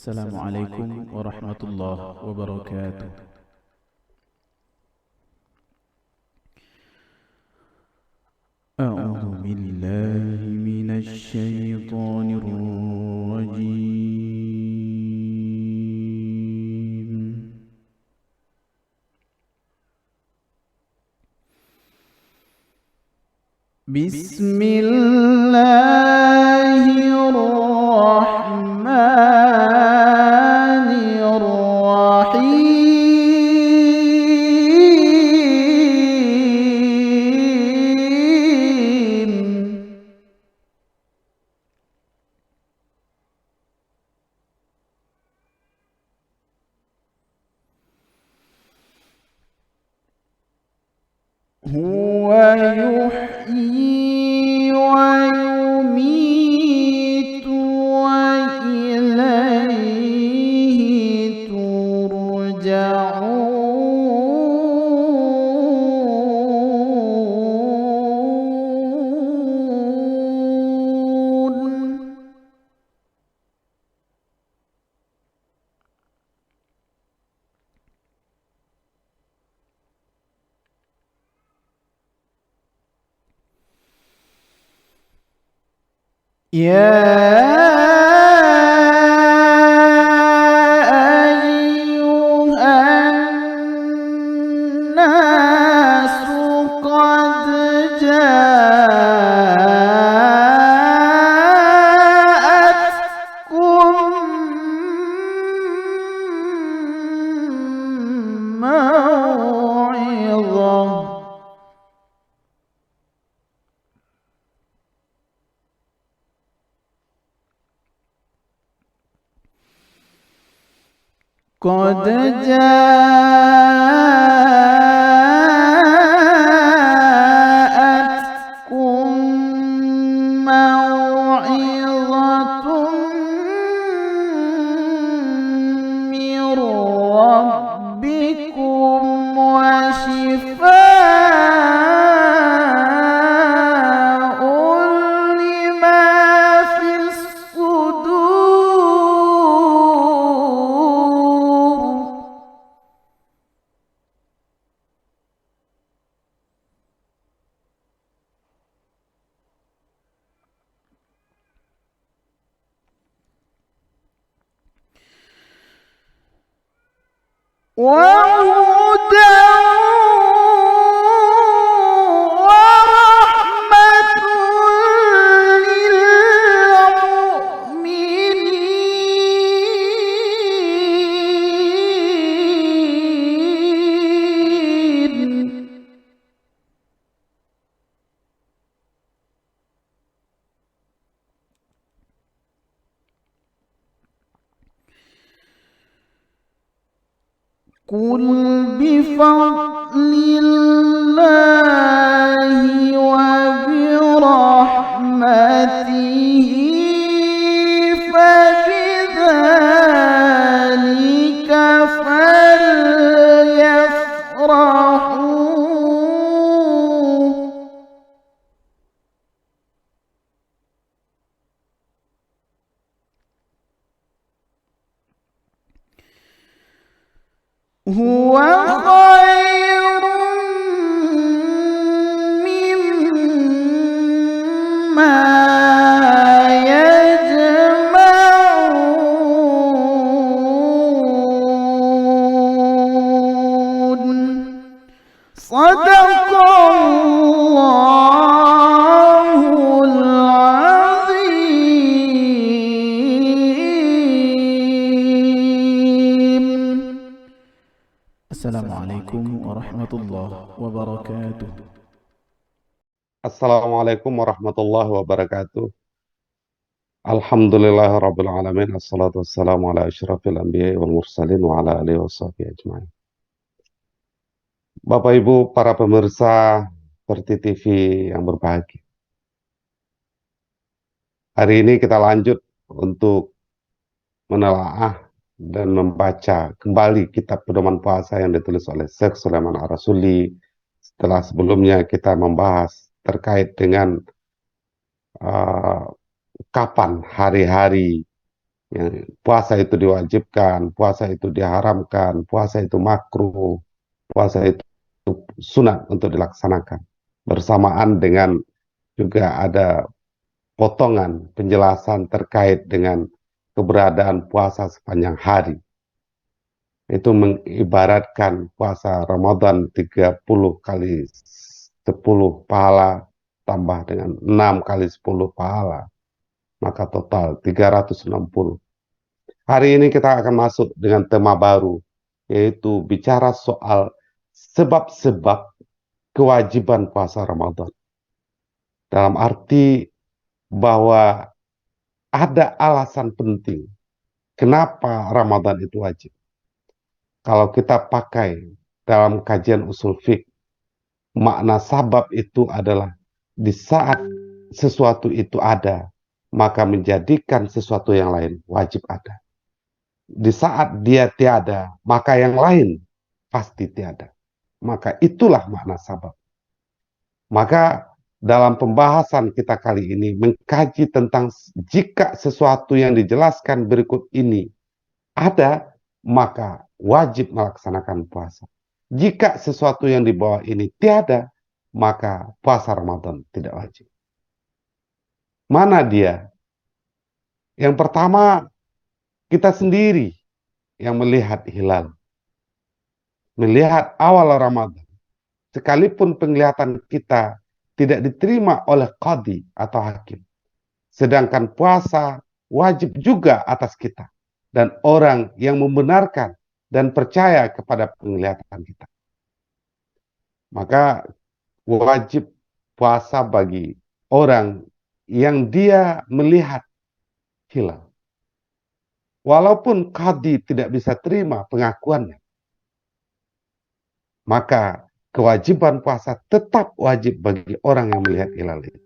السلام عليكم ورحمة الله وبركاته. أعوذ بالله من الشيطان الرجيم. بسم الله الرحمن الرحيم. هو يحيي ويميت وإليه ترجعون. يا أيها الناس قد جاءتكم موعظة قد جاءتكم موعظة من ربكم وشفاء لما في الصدور. وهدى ورحمة للمؤمنين. قل بفضل الله وبرحمته فبذلك فليفرحوا. هو خير مما يجمعون. صدق الله العظيم. السلام عليكم ورحمة الله وبركاته. Assalamualaikum warahmatullahi wabarakatuh. Alhamdulillahirabbil alamin. Assalatu wassalamu ala asyrafil anbiya'i wal mursalin wa ala alihi washabihi ajmain. Bapak Ibu para pemirsa Seperti TV yang berbahagia. Hari ini kita lanjut untuk menelaah dan membaca kembali kitab pedoman puasa yang ditulis oleh Syekh Sulaiman Ar-Rasuli. Setelah sebelumnya kita membahas terkait dengan kapan hari-hari Puasa itu diwajibkan, puasa itu diharamkan, puasa itu makruh, puasa itu sunat untuk dilaksanakan. Bersamaan dengan juga ada potongan penjelasan terkait dengan keberadaan puasa sepanjang hari. Itu mengibaratkan puasa Ramadan 30 kali 10 pahala tambah dengan 6 kali 10 pahala, maka total 360. Hari ini kita akan masuk dengan tema baru, yaitu bicara soal sebab-sebab kewajiban puasa Ramadan. Dalam arti bahwa ada alasan penting kenapa Ramadan itu wajib. Kalau kita pakai dalam kajian usul fiqh, makna sabab itu adalah di saat sesuatu itu ada, maka menjadikan sesuatu yang lain wajib ada. Di saat dia tiada, maka yang lain pasti tiada. Maka itulah makna sabab. Maka dalam pembahasan kita kali ini mengkaji tentang jika sesuatu yang dijelaskan berikut ini ada, maka wajib melaksanakan puasa. Jika sesuatu yang di bawah ini tiada, maka puasa Ramadan tidak wajib. Mana dia? Yang pertama, kita sendiri yang melihat hilal. Melihat awal Ramadan. Sekalipun penglihatan kita tidak diterima oleh qadhi atau hakim. Sedangkan puasa wajib juga atas kita. Dan orang yang membenarkan dan percaya kepada penglihatan kita. Maka wajib puasa bagi orang yang dia melihat hilal. Walaupun qadhi tidak bisa terima pengakuannya, maka kewajiban puasa tetap wajib bagi orang yang melihat hilal itu.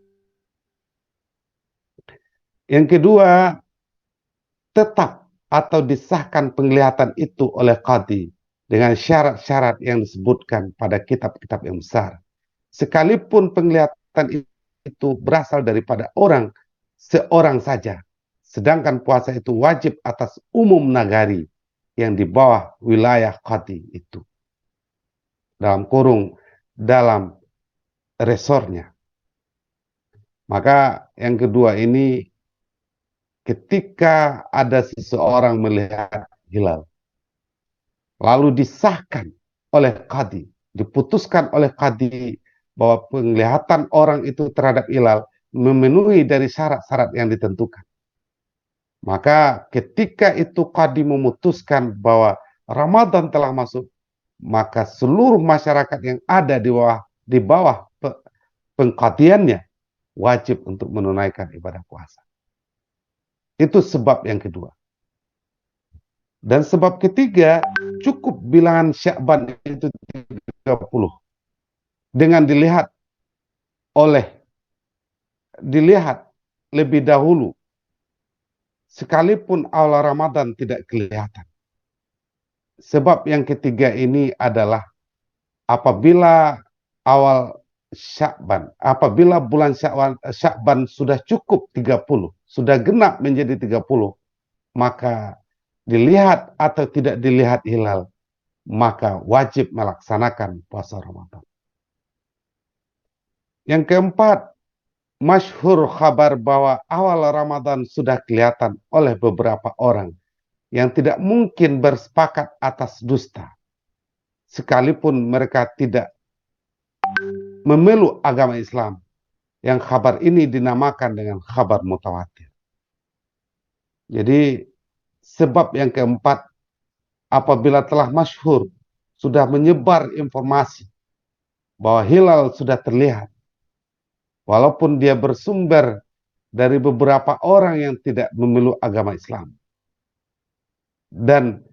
Yang kedua, tetap atau disahkan penglihatan itu oleh qadhi dengan syarat-syarat yang disebutkan pada kitab-kitab yang besar. Sekalipun penglihatan itu berasal daripada seorang saja, sedangkan puasa itu wajib atas umum nagari yang di bawah wilayah qadhi itu. Dalam kurung, dalam resornya. Maka yang kedua ini, ketika ada seseorang melihat hilal, lalu disahkan oleh qadhi, diputuskan oleh qadhi bahwa penglihatan orang itu terhadap hilal memenuhi dari syarat-syarat yang ditentukan. Maka ketika itu qadhi memutuskan bahwa Ramadan telah masuk, maka seluruh masyarakat yang ada di bawah pengqadhiannya wajib untuk menunaikan ibadah puasa. Itu sebab yang kedua. Dan sebab ketiga, cukup bilangan Sya'ban itu 30. Dengan dilihat lebih dahulu, sekalipun awal Ramadan tidak kelihatan. Sebab yang ketiga ini adalah apabila awal Sya'ban, apabila bulan Sya'ban sudah cukup 30, sudah genap menjadi 30, maka dilihat atau tidak dilihat hilal, maka wajib melaksanakan puasa Ramadan. Yang keempat, masyhur kabar bahwa awal Ramadan sudah kelihatan oleh beberapa orang yang tidak mungkin bersepakat atas dusta, sekalipun mereka tidak memeluk agama Islam, yang kabar ini dinamakan dengan kabar mutawatir. Jadi sebab yang keempat, apabila telah masyhur, sudah menyebar informasi bahwa hilal sudah terlihat, walaupun dia bersumber dari beberapa orang yang tidak memeluk agama Islam. Dan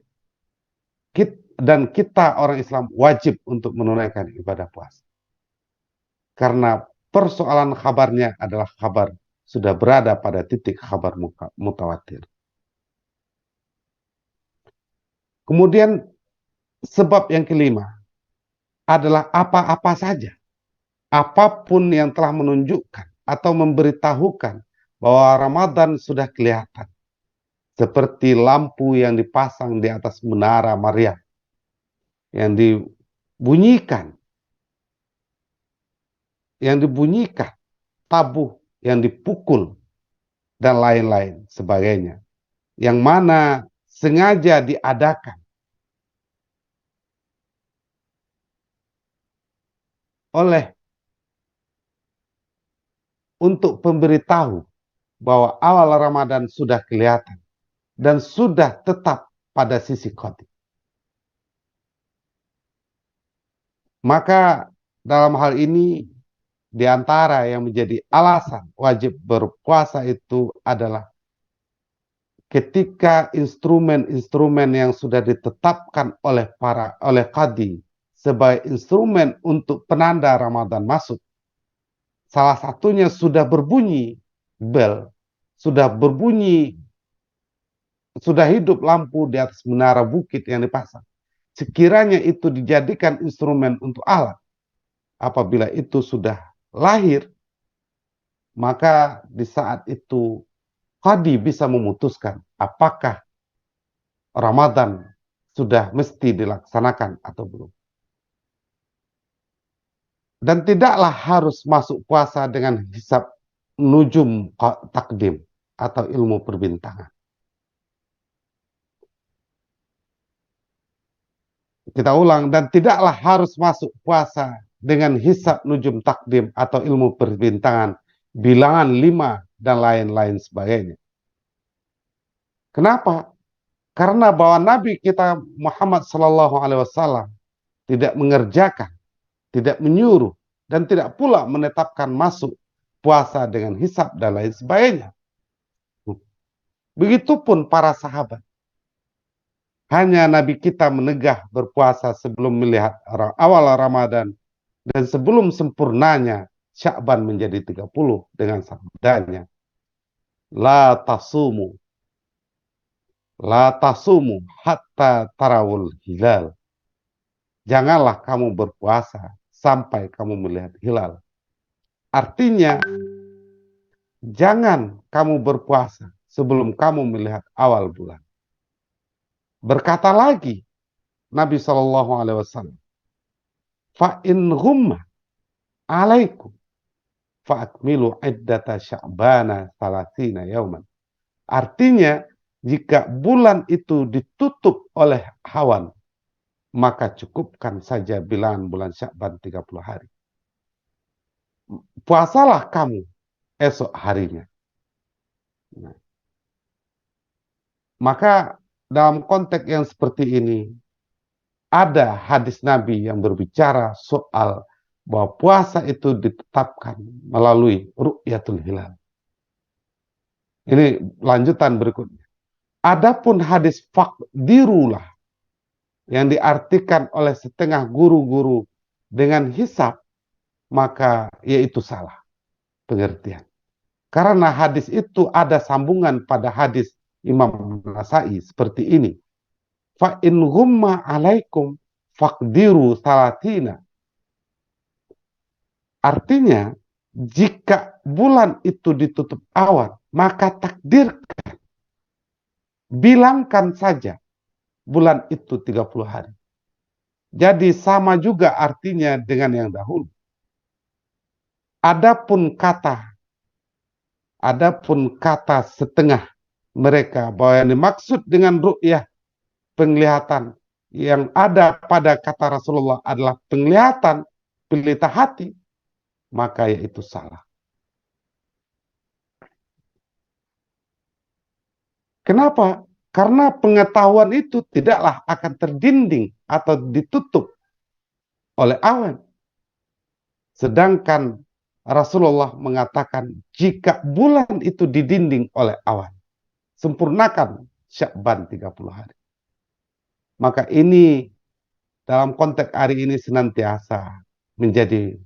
kita orang Islam wajib untuk menunaikan ibadah puasa. Karena persoalan kabarnya adalah kabar sudah berada pada titik kabar mutawatir. Kemudian sebab yang kelima adalah apa-apa saja, apapun yang telah menunjukkan atau memberitahukan bahwa Ramadan sudah kelihatan. seperti lampu yang dipasang di atas menara Maria, yang dibunyikan, tabuh yang dipukul, dan lain-lain sebagainya, yang mana sengaja diadakan oleh untuk pemberitahu bahwa awal Ramadan sudah kelihatan dan sudah tetap pada sisi qadi. Maka dalam hal ini, di antara yang menjadi alasan wajib berpuasa itu adalah ketika instrumen-instrumen yang sudah ditetapkan oleh qadi sebagai instrumen untuk penanda Ramadan masuk, salah satunya sudah berbunyi bel, sudah berbunyi, sudah hidup lampu di atas menara bukit yang dipasang. Sekiranya itu dijadikan instrumen untuk alat, apabila itu sudah lahir, maka di saat itu qadi bisa memutuskan apakah Ramadan sudah mesti dilaksanakan atau belum. Dan tidaklah harus masuk puasa dengan hisab nujum takdim atau ilmu perbintangan. Kita ulang, dan tidaklah harus masuk puasa dengan hisab nujum takdim atau ilmu perbintangan, bilangan 5 dan lain-lain sebagainya. Kenapa? Karena bahwa Nabi kita Muhammad Sallallahu Alaihi Wasallam tidak mengerjakan, tidak menyuruh, dan tidak pula menetapkan masuk puasa dengan hisab dan lain sebagainya. Begitupun para sahabat. Hanya Nabi kita menegah berpuasa sebelum melihat awal Ramadan dan sebelum sempurnanya Sya'ban menjadi 30 dengan sabdanya, La tasumu, la tasumu hatta tarawul hilal. Janganlah kamu berpuasa sampai kamu melihat hilal. Artinya, jangan kamu berpuasa sebelum kamu melihat awal bulan. Berkata lagi Nabi Shallallahu Alaihi Wasallam, fa in ghumma alaikum fa akmilu iddata sya'bana salasina yauman. Artinya, jika bulan itu ditutup oleh awan, maka cukupkan saja bilangan bulan Sya'ban 30 hari. Puasalah kamu esok harinya. Nah, maka dalam konteks yang seperti ini, ada hadis Nabi yang berbicara soal bahwa puasa itu ditetapkan melalui ru'yatul hilal. Ini lanjutan berikutnya. Adapun hadis faqdirulah yang diartikan oleh setengah guru-guru dengan hisab, maka yaitu salah pengertian. Karena hadis itu ada sambungan pada hadis Imam Nasai seperti ini. Fa in ghumma alaikum faqdiru salatina. Artinya, jika bulan itu ditutup awan, maka takdirkan, bilangkan saja bulan itu 30 hari. Jadi sama juga artinya dengan yang dahulu. Adapun kata setengah mereka bahwa yang dimaksud dengan ru'yah, penglihatan, yang ada pada kata Rasulullah adalah penglihatan pelita hati, maka yaitu salah. Kenapa? Karena pengetahuan itu tidaklah akan terdinding atau ditutup oleh awan. Sedangkan Rasulullah mengatakan jika bulan itu didinding oleh awan, sempurnakan Sya'ban 30 hari. Maka ini dalam konteks hari ini senantiasa menjadi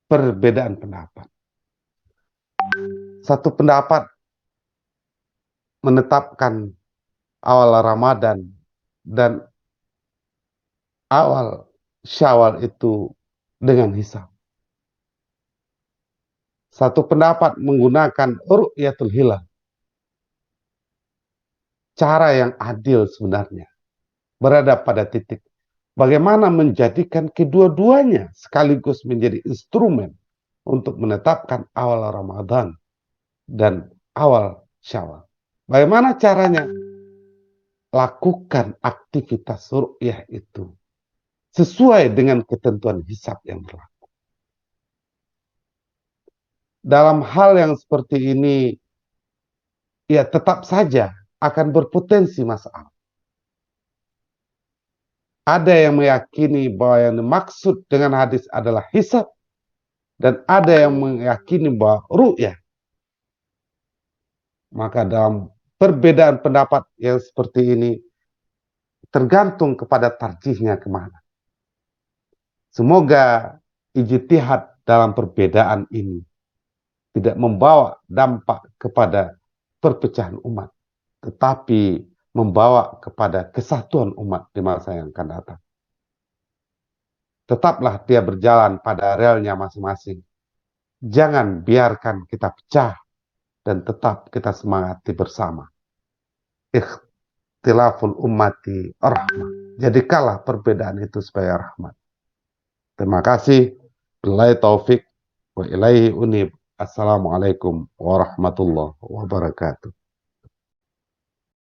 perbedaan pendapat. Satu pendapat menetapkan awal Ramadan dan awal Syawal itu dengan hisab. Satu pendapat menggunakan ru'yatul hilal. cara yang adil sebenarnya. Berada pada titik bagaimana menjadikan kedua-duanya sekaligus menjadi instrumen untuk menetapkan awal Ramadan dan awal Syawal. Bagaimana caranya? Lakukan aktivitas ru'yah itu sesuai dengan ketentuan hisab yang berlaku. Dalam hal yang seperti ini, ya tetap saja akan berpotensi masalah. Ada yang meyakini bahwa yang dimaksud dengan hadis adalah hisab, dan ada yang meyakini bahwa ru'yah. Maka dalam perbedaan pendapat yang seperti ini, tergantung kepada tarjihnya kemana. Semoga ijtihad dalam perbedaan ini tidak membawa dampak kepada perpecahan umat, tetapi membawa kepada kesatuan umat di masa yang akan datang. Tetaplah dia berjalan pada relnya masing-masing. Jangan biarkan kita pecah dan tetap kita semangati bersama. Ikhtilaful ummati rahmah. Jadikanlah perbedaan itu sebagai rahmat. Terima kasih. Billahi taufik wa ilaihi unib. Assalamualaikum warahmatullahi wabarakatuh.